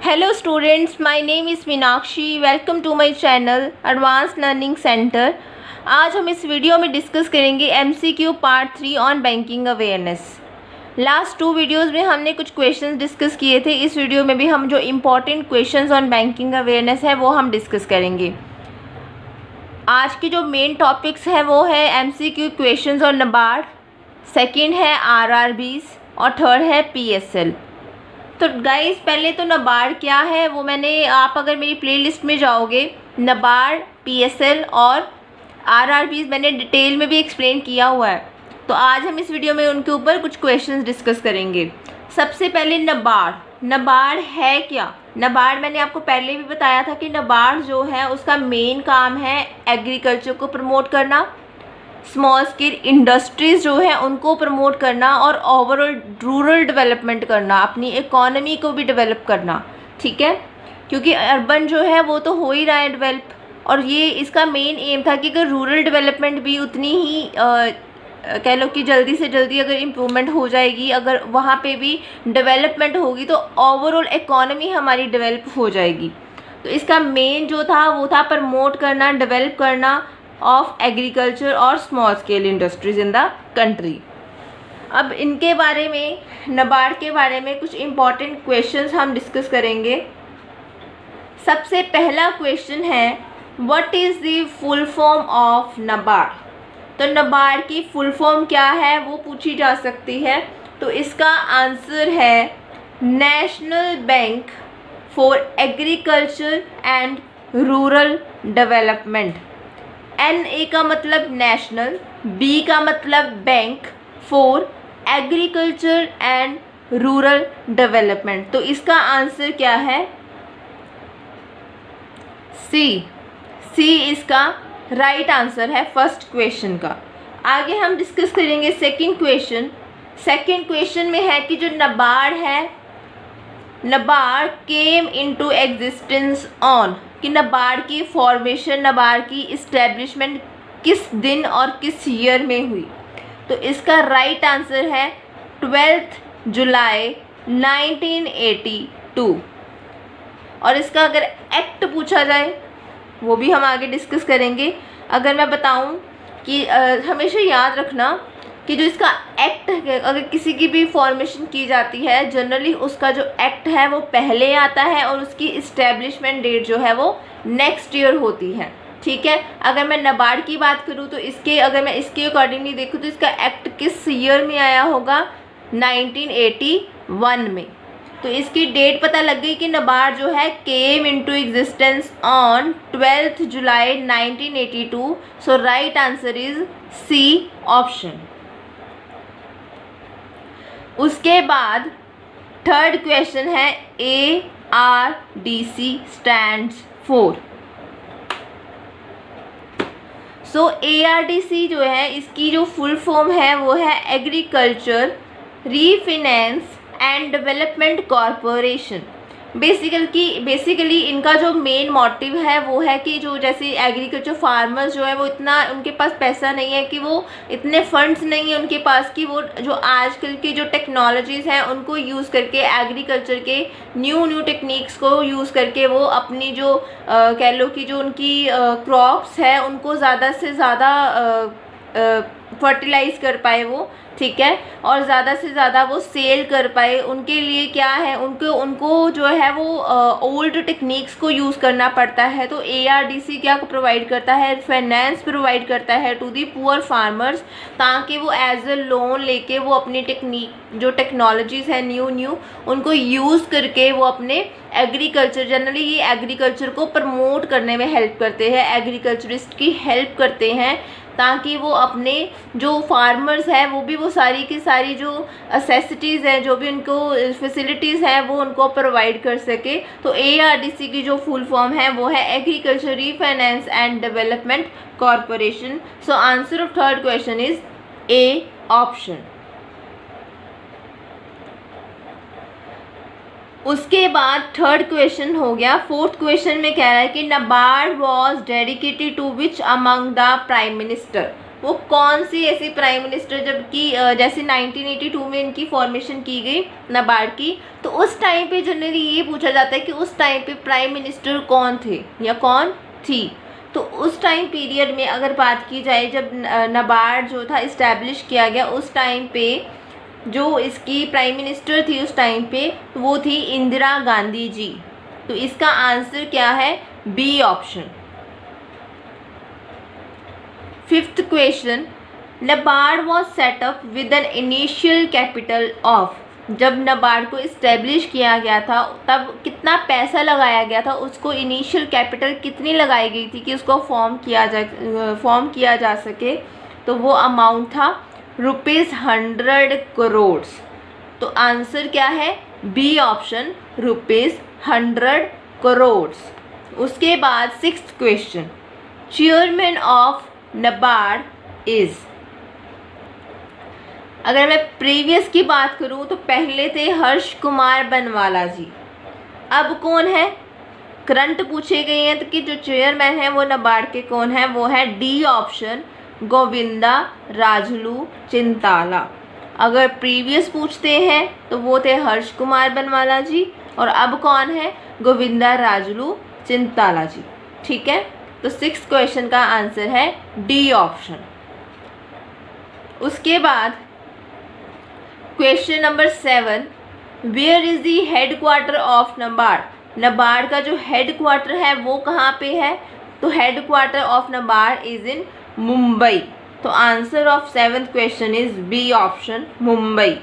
Hello students, my name is Meenakshi. Welcome to my channel advance learning centre. आज हम इस video में discuss करेंगे MCQ part 3 on banking awareness. Last 2 videos में हमने कुछ क्वेश्चंस डिस्कस किए थे. इस वीडियो में भी हम जो important questions on banking awareness है वो हम डिस्कस करेंगे. आज के जो मेन टॉपिक्स हैं वो है MCQ questions on NABARD, second है RRBs और थर्ड है PSL. तो गाइस पहले तो नाबार्ड क्या है वो मैंने, आप अगर मेरी प्लेलिस्ट में जाओगे नाबार्ड, PSL और RRBs मैंने डिटेल में भी एक्सप्लेन किया हुआ है. तो आज हम इस वीडियो में उनके ऊपर कुछ क्वेश्चंस डिस्कस करेंगे. सबसे पहले नाबार्ड है क्या? नाबार्ड मैंने आपको पहले भी बताया था कि नाबार्ड जो है उसका मेन काम है एग्रीकल्चर को प्रमोट करना, स्मॉल स्केल इंडस्ट्रीज़ जो है उनको प्रमोट करना और ओवरऑल रूरल डेवलपमेंट करना, अपनी इकोनॉमी को भी डेवलप करना. ठीक है, क्योंकि अर्बन जो है वो तो हो ही रहा है डेवलप, और ये इसका मेन एम था कि अगर रूरल डेवलपमेंट भी उतनी ही कह लो कि जल्दी से जल्दी अगर इम्प्रूवमेंट हो जाएगी, अगर वहाँ पे भी डेवलपमेंट होगी तो ओवरऑल इकोनॉमी हमारी डेवलप हो जाएगी. तो इसका मेन जो था वो था प्रमोट करना, डेवलप करना ऑफ एग्रीकल्चर और small scale industries in the country. अब इनके बारे में, नाबार्ड के बारे में कुछ इम्पॉर्टेंट क्वेश्चंस हम डिस्कस करेंगे. सबसे पहला क्वेश्चन है what is the full form of NABARD. तो नाबार्ड की फुल फॉर्म क्या है वो पूछी जा सकती है. तो इसका आंसर है national bank for agriculture and rural development. NA का मतलब नेशनल, B का मतलब bank, for agriculture and rural development. तो इसका आंसर क्या है? C इसका राइट आंसर है फर्स्ट क्वेश्चन का. आगे हम डिस्कस करेंगे सेकंड क्वेश्चन. सेकंड क्वेश्चन में है कि जो नाबार्ड है, NABARD came into existence on, कि नाबार्ड की फॉर्मेशन, नाबार्ड की इस्टेब्लिशमेंट किस दिन और किस ईयर में हुई. तो इसका राइट आंसर है 12 जुलाई 1982. और इसका अगर एक्ट पूछा जाए वो भी हम आगे डिस्कस करेंगे. अगर मैं बताऊं कि हमेशा याद रखना कि जो इसका एक्ट है, अगर किसी की भी फॉर्मेशन की जाती है जनरली उसका जो एक्ट है वो पहले आता है और उसकी इस्टेब्लिशमेंट डेट जो है वो नेक्स्ट ईयर होती है. ठीक है, अगर मैं नाबार्ड की बात करूँ तो इसके, अगर मैं इसके अकॉर्डिंगली देखूँ तो इसका एक्ट किस ईयर में आया होगा? 1981 में. तो इसकी डेट पता लग गई कि नाबार्ड जो है came into existence on 12 July 1982. So right answer is C option. उसके बाद थर्ड क्वेश्चन है ARDC stands for. So ARDC जो है इसकी जो फुल फॉर्म है वो है agriculture refinance and development corporation. Basically इनका जो मेन मोटिव है वो है कि जो जैसे एग्रीकल्चर फार्मर्स जो है वो इतना, उनके पास पैसा नहीं है, कि वो इतने फंड्स नहीं है उनके पास कि वो जो आजकल की जो टेक्नोलॉजीज़ हैं उनको यूज़ करके, एग्रीकल्चर के न्यू टेक्निक्स को यूज़ करके वो अपनी जो कह लो कि जो उनकी क्रॉप्स है उनको ज़्यादा से ज़्यादा फर्टिलाइज़ कर पाए वो. ठीक है, और ज़्यादा से ज़्यादा वो सेल कर पाए. उनके लिए क्या है, उनको जो है वो ओल्ड टेक्निक्स को यूज़ करना पड़ता है. तो ARDC क्या प्रोवाइड करता है? फाइनेंस प्रोवाइड करता है टू दी पुअर फार्मर्स, ताकि वो एज अ लोन लेके वो अपनी टेक्निक, जो टेक्नोलॉजीज़ है न्यू उनको यूज़ करके वो अपने एग्रीकल्चर, जनरली ये एग्रीकल्चर को प्रमोट करने में हेल्प करते हैं, एग्रीकल्चरिस्ट की हेल्प करते हैं, ताकि वो अपने जो फार्मर्स हैं वो भी वो सारी की सारी जो असेसिटीज़ हैं, जो भी उनको फैसिलिटीज़ हैं वो उनको प्रोवाइड कर सके. तो ARDC की जो फुल फॉर्म है वो है agriculture refinance and development corporation. So answer of third question is A option. उसके बाद थर्ड क्वेश्चन हो गया. फोर्थ क्वेश्चन में कह रहा है कि NABARD was dedicated to which among the prime minister. वो कौन सी ऐसी प्राइम मिनिस्टर, जबकि जैसे 1982 में इनकी फॉर्मेशन की गई नाबार्ड की, तो उस टाइम पे जनरली ये पूछा जाता है कि उस टाइम पे प्राइम मिनिस्टर कौन थे या कौन थी। तो उस टाइम पीरियड में अगर बात की जाए, जब नाबार्ड जो था इस्टेब्लिश किया गया, उस टाइम पे जो इसकी प्राइम मिनिस्टर थी उस टाइम पे, वो थी इंदिरा गांधी जी। तो इसका आंसर क्या है? B option. 5th question, NABARD was setup with an initial capital of. जब नाबार्ड को इस्टेब्लिश किया गया था तब कितना पैसा लगाया गया था, उसको इनिशियल कैपिटल कितनी लगाई गई थी कि उसको फॉर्म किया जा सके, तो वो अमाउंट था ₹100 करोड़। तो आंसर क्या है? B option, ₹100 crore. उसके बाद 6th question, chairman of NABARD is. अगर मैं प्रीवियस की बात करूं तो पहले थे हर्ष कुमार बनवाला जी, अब कौन है? करंट पूछे गए हैं तो कि जो चेयरमैन है वो नाबार्ड के कौन है? वो है डी ऑप्शन, गोविंदा राजुलू चिंताला। अगर प्रीवियस पूछते हैं तो वो थे हर्ष कुमार बनवाला जी, और अब कौन है? गोविंदा राजुलू चिंताला जी। ठीक है, तो 6th क्वेश्चन का आंसर है डी ऑप्शन। उसके बाद question number 7, where is the headquarter of NABARD. NABARD का जो हेडक्वार्टर है वो कहाँ पे है? तो headquarter of NABARD is in Mumbai. तो answer of 7th question is B option, Mumbai.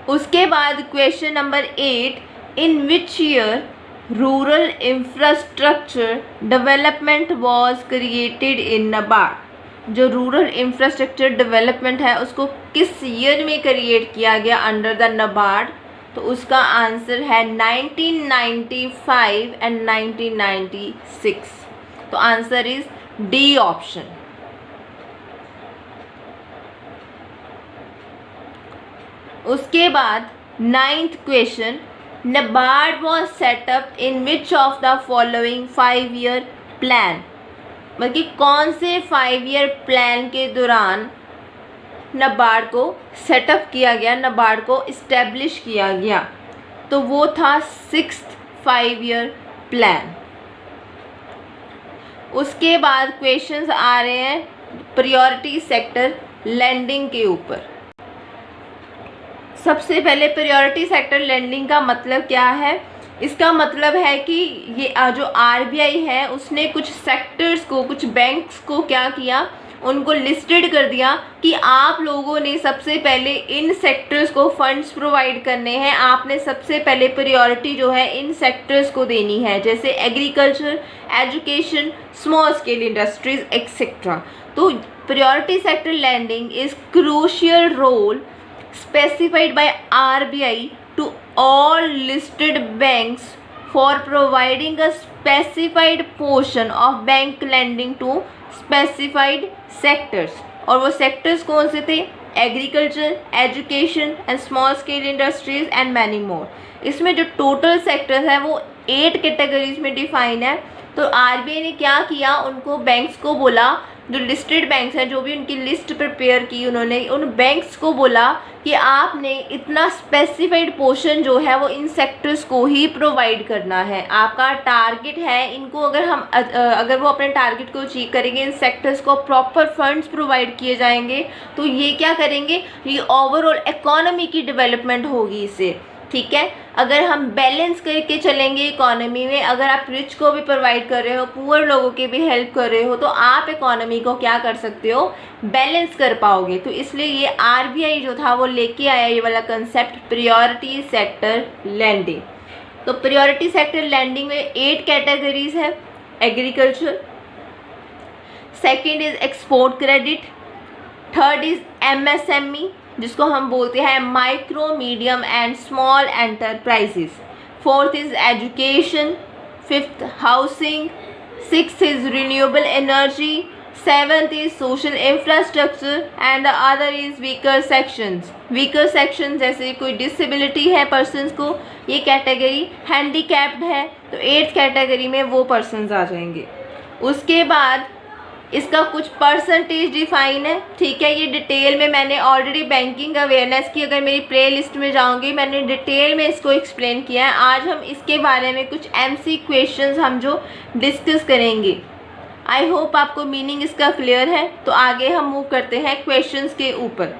उसके बाद question number 8, in which year rural infrastructure development was created in NABARD. जो रूरल इंफ्रास्ट्रक्चर डेवलपमेंट है उसको किस ईयर में क्रिएट किया गया अंडर द नाबार्ड? तो उसका आंसर है 1995 एंड 1996। तो आंसर इज डी ऑप्शन। उसके बाद 9th question, NABARD was setup in which of the following 5-year plan. मतलब कि कौन से 5-year प्लान के दौरान नाबार्ड को सेटअप किया गया, नाबार्ड को इस्टेब्लिश किया गया? तो वो था 6th 5-year प्लान। उसके बाद क्वेश्चंस आ रहे हैं प्रायोरिटी सेक्टर लेंडिंग के ऊपर। सबसे पहले प्रायोरिटी सेक्टर लेंडिंग का मतलब क्या है? इसका मतलब है कि ये जो आरबीआई है उसने कुछ सेक्टर्स को, कुछ बैंक्स को क्या किया, उनको लिस्टेड कर दिया कि आप लोगों ने सबसे पहले इन सेक्टर्स को फंड्स प्रोवाइड करने हैं, आपने सबसे पहले प्रायोरिटी जो है इन सेक्टर्स को देनी है, जैसे agriculture, education, small scale industries etcetera. तो priority sector lending is crucial role specified by RBI to all listed banks for providing a specified portion of bank lending to specified sectors। और वो sectors कौन से थे? Agriculture, education and small scale industries and many more. इसमें जो total sectors हैं वो 8 categories में डिफाइन है। तो आरबीआई ने क्या किया, उनको बैंक्स को बोला, जो लिस्टेड बैंक्स हैं, जो भी उनकी लिस्ट प्रिपेयर की उन्होंने, उन बैंक्स को बोला कि आपने इतना स्पेसिफाइड पोर्शन जो है वो इन सेक्टर्स को ही प्रोवाइड करना है। आपका टारगेट है इनको, अगर वो अपने टारगेट को अचीव करेंगे, इन सेक्टर्स को प्रॉपर फंड्स प्रोवाइड किए जाएंगे, तो ये क्या करेंगे, ये ओवरऑल इकोनॉमी की डेवलपमेंट होगी इससे। ठीक है, अगर हम बैलेंस करके चलेंगे इकोनॉमी में, अगर आप रिच को भी प्रोवाइड कर रहे हो, पुअर लोगों की भी हेल्प कर रहे हो, तो आप इकोनॉमी को क्या कर सकते हो, बैलेंस कर पाओगे। तो इसलिए ये आरबीआई जो था वो लेके आया ये वाला कंसेप्ट, प्रायोरिटी सेक्टर लैंडिंग। तो प्रायोरिटी सेक्टर लैंडिंग में 8 कैटेगरीज है। Agriculture, second is export credit, third is MSME जिसको हम बोलते हैं micro medium and small enterprises, fourth is education, fifth housing, sixth is renewable energy, seventh is social infrastructure and the other is weaker sections. Weaker section जैसे कोई disability है persons को, ये category handicapped है, तो 8th कैटेगरी में वो persons आ जाएंगे। उसके बाद इसका कुछ परसेंटेज डिफाइन है, ठीक है। ये डिटेल में मैंने ऑलरेडी बैंकिंग अवेयरनेस की, अगर मेरी प्ले लिस्ट में जाऊंगी मैंने डिटेल में इसको एक्सप्लेन किया है। आज हम इसके बारे में कुछ एमसी क्वेश्चंस हम जो डिस्कस करेंगे। आई होप आपको मीनिंग इसका क्लियर है। तो आगे हम मूव करते हैं क्वेश्चंस के ऊपर।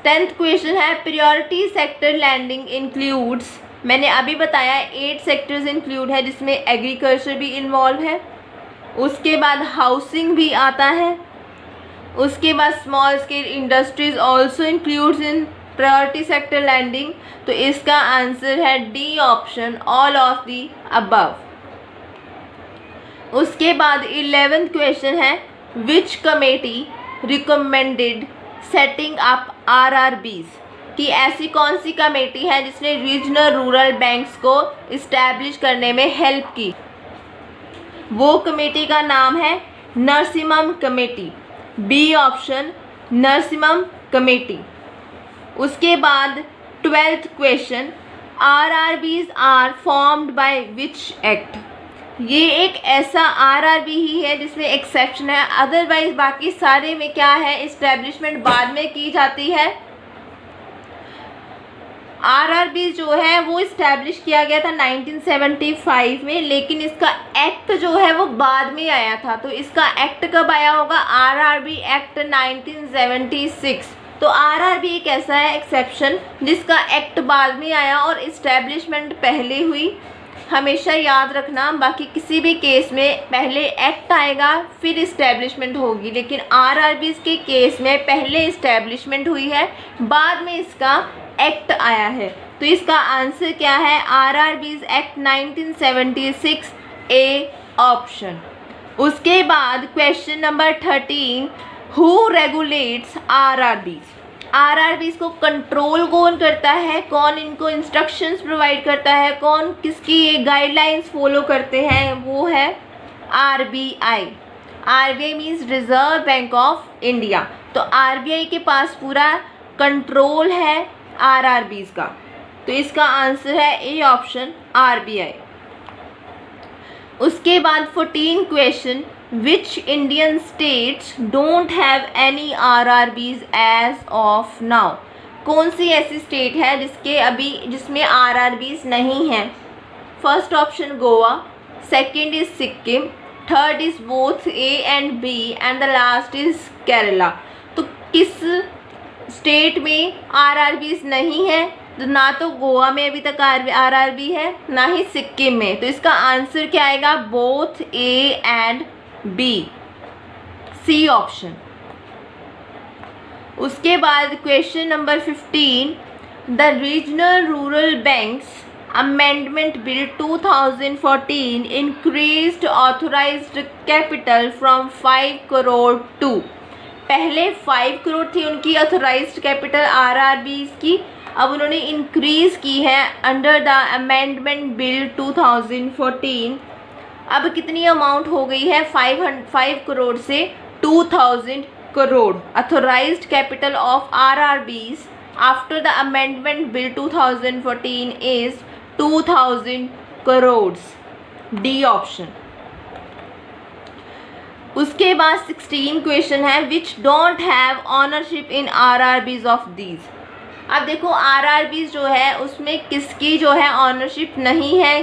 10th क्वेश्चन है, प्रायोरिटी सेक्टर लैंडिंग इंक्लूड्स, मैंने अभी बताया 8 सेक्टर्स इंक्लूड है जिसमें एग्रीकल्चर भी इन्वॉल्व है, उसके बाद हाउसिंग भी आता है, उसके बाद small scale industries also includes in priority sector lending. तो इसका आंसर है D option, all of the above. उसके बाद 11th क्वेश्चन है, which committee recommended setting up RRBs, कि ऐसी कौन सी कमेटी है जिसने रीजनल रूरल बैंक्स को इस्टेब्लिश करने में हेल्प की। वो कमेटी का नाम है Narasimham committee, B option Narasimham committee. उसके बाद 12th question, RRBs are formed by which act, ये एक ऐसा आरआरबी ही है जिसमें एक्सेप्शन है, अदरवाइज बाकी सारे में क्या है, इस्टेब्लिशमेंट बाद में की जाती है। आरआरबी जो है वो इस्टेब्लिश किया गया था 1975 में, लेकिन इसका एक्ट जो है वो बाद में आया था। तो इसका एक्ट कब आया होगा, आरआरबी एक्ट 1976। तो आरआरबी एक ऐसा है एक्सेप्शन जिसका एक्ट बाद में आया और इस्टेब्लिशमेंट पहले हुई। हमेशा याद रखना, बाकी किसी भी केस में पहले एक्ट आएगा फिर इस्टेब्लिशमेंट होगी, लेकिन आरआरबीज के केस में पहले इस्टेब्लिशमेंट हुई है, बाद में इसका एक्ट आया है। तो इसका आंसर क्या है, आरआरबीज एक्ट 1976, ए ऑप्शन। उसके बाद question number 13, who regulates RRBs, RRBs को कंट्रोल कौन करता है, कौन इनको इंस्ट्रक्शंस प्रोवाइड करता है, कौन किसकी ये गाइडलाइंस फॉलो करते हैं, वो है RBI. RBI means reserve bank of India. तो आरबीआई के पास पूरा कंट्रोल है आरआरबीज का। तो इसका आंसर है ए ऑप्शन, आरबीआई। उसके बाद 14 question, which Indian states don't have any RRBs as of now, कौन सी ऐसी स्टेट है जिसमें आरआरबीज नहीं हैं। First option Goa, second is Sikkim, third is both A and B and the last is Kerala. तो किस स्टेट में आरआरबीज नहीं है, तो ना तो गोवा में अभी तक आरआरबी है, ना ही सिक्किम में। तो इसका आंसर क्या आएगा, both A and B, C option. उसके बाद question number 15, the regional rural banks amendment bill 2014 increased authorised capital from 5 crore to, पहले 5 करोड़ थी उनकी ऑथोराइज्ड कैपिटल आरआरबी की, अब उन्होंने इंक्रीज़ की है अंडर द अमेंडमेंट बिल 2014। अब कितनी अमाउंट हो गई है, 5 करोड़ से 2000 crore. Authorised capital of RRBs after the amendment bill 2014 is 2000 crore, D option. उसके बाद 16 क्वेश्चन है, which don't have ownership in RRBs of these. अब देखो आरआरबीज जो है उसमें किसकी जो है ऑनरशिप नहीं है।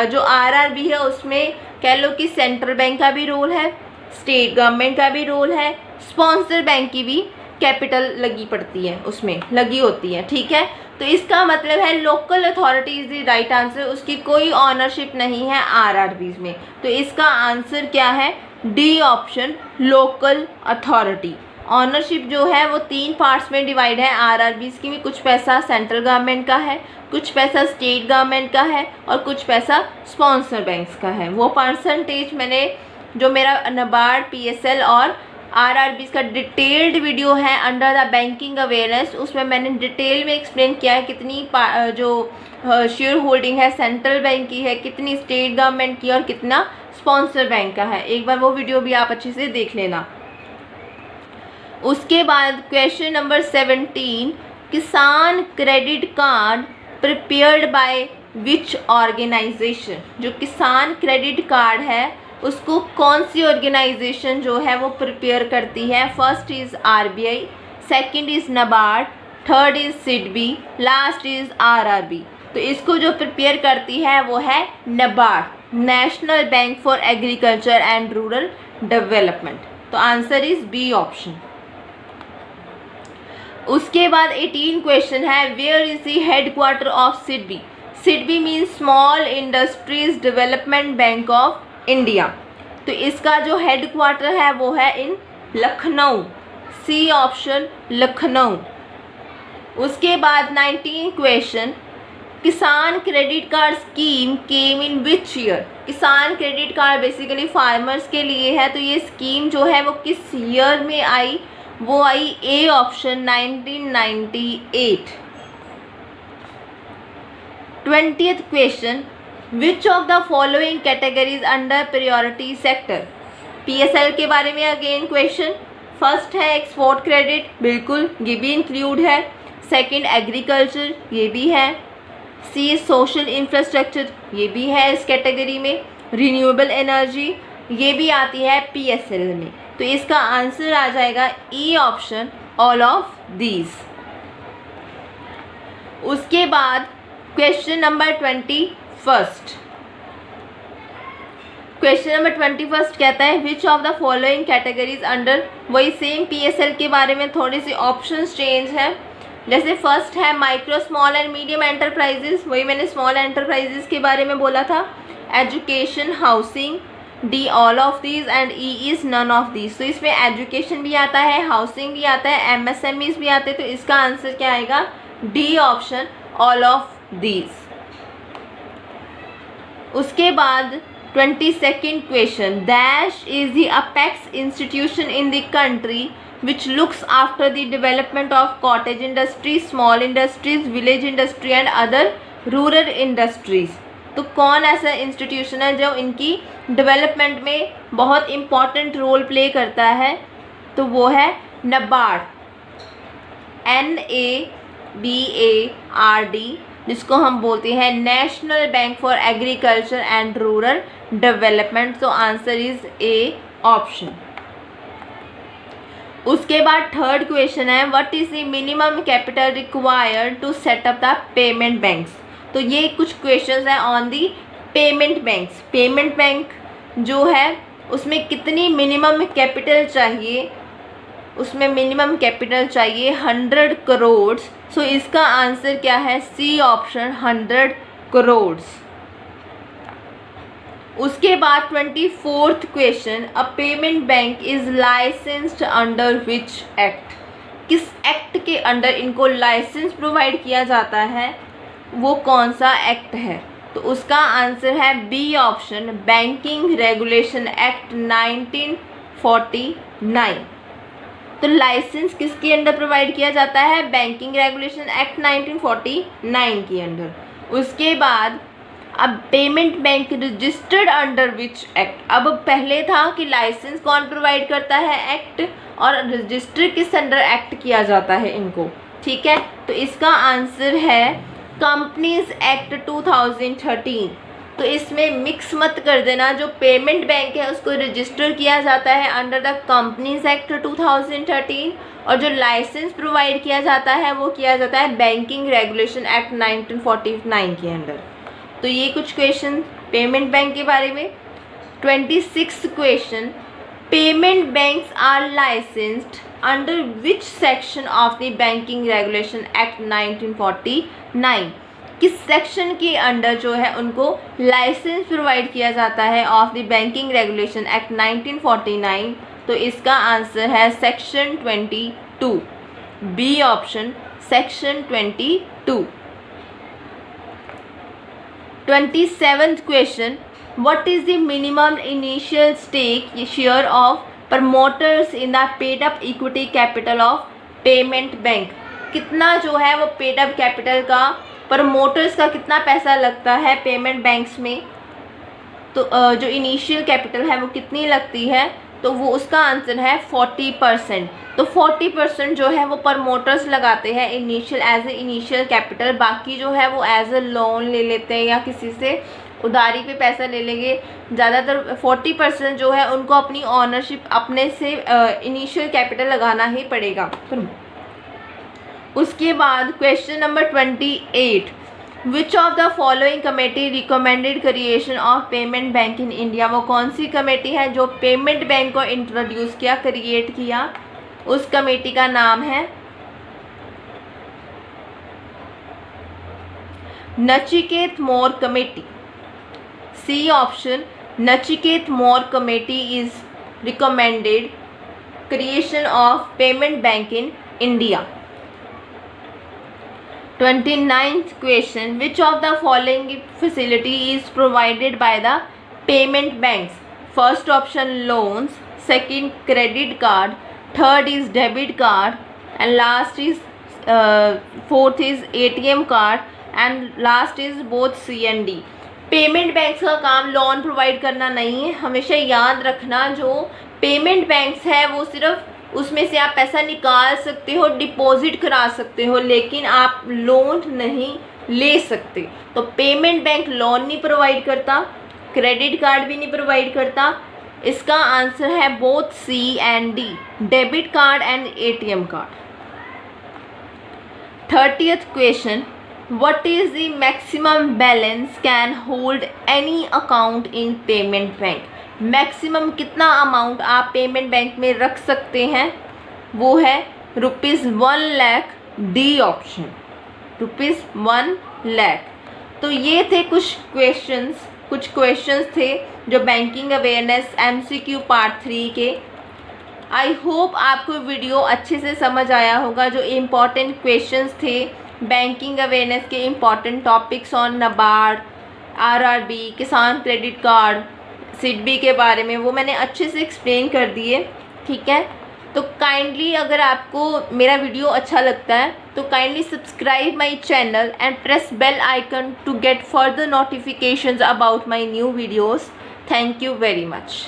जो आरआरबी है उसमें कह लो कि सेंट्रल बैंक का भी रोल है, स्टेट गवर्नमेंट का भी रोल है, स्पॉन्सर बैंक की भी कैपिटल लगी पड़ती है, उसमें लगी होती है, ठीक है। तो इसका मतलब है local authority is the right answer, उसकी कोई ऑनरशिप नहीं है आरआरबीज में। तो इसका आंसर क्या है, D option, local authority. Ownership जो है वो 3 पार्ट्स में डिवाइड है आरआरबीज की भी, कुछ पैसा सेंट्रल गवर्नमेंट का है, कुछ पैसा स्टेट गवर्नमेंट का है और कुछ पैसा स्पॉन्सर बैंक्स का है। वो परसेंटेज मैंने जो मेरा नबार्ड, पीएसएल और आरआरबीज का डिटेल्ड वीडियो है अंडर द बैंकिंग अवेयरनेस, उसमें मैंने डिटेल में एक्सप्लेन किया है कितनी जो शेयर होल्डिंग है सेंट्रल बैंक की है, कितनी स्टेट गवर्नमेंट की और कितना स्पॉन्सर बैंक का है। एक बार वो वीडियो भी आप अच्छे से देख लेना। उसके बाद question number 17, Kisan credit card prepared by which organisation. जो किसान क्रेडिट कार्ड है उसको कौन सी ऑर्गेनाइजेशन जो है वो प्रिपेयर करती है? First is RBI, second is NABARD, third is SIDBI, last is RRB। तो इसको जो प्रिपेयर करती है वो है NABARD, national bank for agriculture and rural development. तो आंसर इज बी ऑप्शन। उसके बाद 18 क्वेश्चन है, where is the headquarter of SIDBI? SIDBI means small industries development bank of India. तो इसका जो हेडक्वार्टर है वो है in Lucknow, C option Lucknow. उसके बाद 19 question, Kisan credit card scheme came in which year? किसान क्रेडिट कार्ड बेसिकली फार्मर्स के लिए है, तो ये स्कीम जो है वो किस ईयर में आई? वो आई A option 1998। 20th question, which of the following categories under priority sector? PSL के बारे में अगेन क्वेश्चन। फर्स्ट है एक्सपोर्ट क्रेडिट, बिल्कुल ये भी इंक्लूड है। सेकंड एग्रीकल्चर, ये भी है। सी सोशल इंफ्रास्ट्रक्चर, ये भी है इस कैटेगरी में। रिन्यूएबल एनर्जी, ये भी आती है PSL में। तो इसका आंसर आ जाएगा E option, all of these. उसके बाद क्वेश्चन नंबर 21। क्वेश्चन नंबर 21 कहता है, विच of the following categories under? वही सेम PSL के बारे में थोड़ी सी ऑप्शंस चेंज है। जैसे फर्स्ट है micro small and medium enterprises, वही मैंने स्मॉल एंटरप्राइजेस के बारे में बोला था। Education, housing, D all of these and E is none of these. तो इसमें एजुकेशन भी आता है, हाउसिंग भी आता है, MSMEs भी आते हैं। तो इसका आंसर क्या आएगा? D option, all of these. उसके बाद 22nd question, dash is the apex institution in the country which looks after the development of cottage industry, small industries, village industry and other rural industries। तो कौन ऐसा institution है जो इनकी development में बहुत इम्पॉर्टेंट रोल प्ले करता है? तो वो है NABARD, NABARD, जिसको हम बोलते हैं national bank for agriculture and rural development. तो आंसर इज ए ऑप्शन। उसके बाद थर्ड क्वेश्चन है, what is the minimum capital required to set up the payment banks? तो ये कुछ क्वेश्चंस हैं on the payment banks. Payment bank जो है उसमें कितनी मिनिमम कैपिटल चाहिए? उसमें मिनिमम कैपिटल चाहिए 100 करोड़। सो इसका आंसर क्या है? C option, 100 crore. उसके बाद 24th question, a payment bank is licensed under which act? किस एक्ट के अंडर इनको लाइसेंस प्रोवाइड किया जाता है? वो कौन सा एक्ट है? तो उसका आंसर है B option, banking regulation act 1949। तो लाइसेंस किसके अंडर प्रोवाइड किया जाता है? बैंकिंग रेगुलेशन एक्ट 1949 के अंडर। उसके बाद अब payment bank registered under which act? अब पहले था कि लाइसेंस कौन प्रोवाइड करता है? एक्ट। और रजिस्टर किस अंडर एक्ट किया जाता है इनको? ठीक है, तो इसका आंसर है कंपनीज एक्ट 2013। तो इसमें मिक्स मत कर देना, जो पेमेंट बैंक है उसको रजिस्टर किया जाता है अंडर द कंपनीज एक्ट 2013 और जो लाइसेंस प्रोवाइड किया जाता है वो किया जाता है बैंकिंग रेगुलेशन एक्ट 1949 के अंडर। तो ये कुछ क्वेश्चन पेमेंट बैंक के बारे में। 26th question, payment banks are licensed under which section of the banking regulation act 1949? किस सेक्शन के अंडर जो है उनको लाइसेंस प्रोवाइड किया जाता है of the banking regulation act 1949? तो इसका आंसर है section 22, B option, section 22। 27th question, what is the minimum initial stake share of promoters in the paid up equity capital of payment bank? कितना जो है वो पेड अप कैपिटल का, promoters का कितना पैसा लगता है पेमेंट बैंक्स में? तो जो इनिशियल कैपिटल है वो कितनी लगती है? तो वो उसका आंसर है 40%। तो 40% जो है वो प्रमोटर्स लगाते हैं initial as a initial capital, बाकी जो है वो एज ए लोन ले लेते हैं या किसी से उधारी पे पैसा ले लेंगे। ज़्यादातर 40% जो है उनको अपनी ऑनरशिप अपने से इनिशियल कैपिटल लगाना ही पड़ेगा। उसके बाद question number 28, which of the following committee recommended creation of payment bank in India. वो कौन सी कमेटी है जो पेमेंट बैंक को इंट्रोड्यूस किया, क्रिएट किया? उस कमेटी का नाम है Nachiket Mor committee. C option, Nachiket Mor committee is recommended creation of payment bank in India. 29th question, which of the following facility is provided by the payment banks? First option loans, second credit card, third is debit card, and last is fourth is ATM card, and last is both C and D. Payment banks का काम loan provide करना नहीं है। हमेशा याद रखना, जो payment banks है वो सिर्फ उसमें से आप पैसा निकाल सकते हो, डिपॉजिट करा सकते हो, लेकिन आप लोन नहीं ले सकते। तो पेमेंट बैंक लोन नहीं प्रोवाइड करता, क्रेडिट कार्ड भी नहीं प्रोवाइड करता। इसका आंसर है both C and D, debit card and ATM card. 30th question, what is the maximum balance can hold any account in payment bank. Maximum कितना amount आप payment bank में रख सकते हैं? वो है ₹1 लाख, डी ऑप्शन, ₹1 लाख। तो ये थे कुछ क्वेश्चंस थे जो बैंकिंग अवेयरनेस MCQ पार्ट 3 के। आई होप आपको वीडियो अच्छे से समझ आया होगा। जो इम्पॉर्टेंट क्वेश्चंस थे बैंकिंग अवेयरनेस के, important topics on NABARD, RRB, किसान क्रेडिट कार्ड, सिडबी के बारे में, वो मैंने अच्छे से एक्सप्लेन कर दिए। ठीक है, तो काइंडली अगर आपको मेरा वीडियो अच्छा लगता है तो kindly subscribe my channel and press bell icon to get further notifications about my new videos. Thank you very much.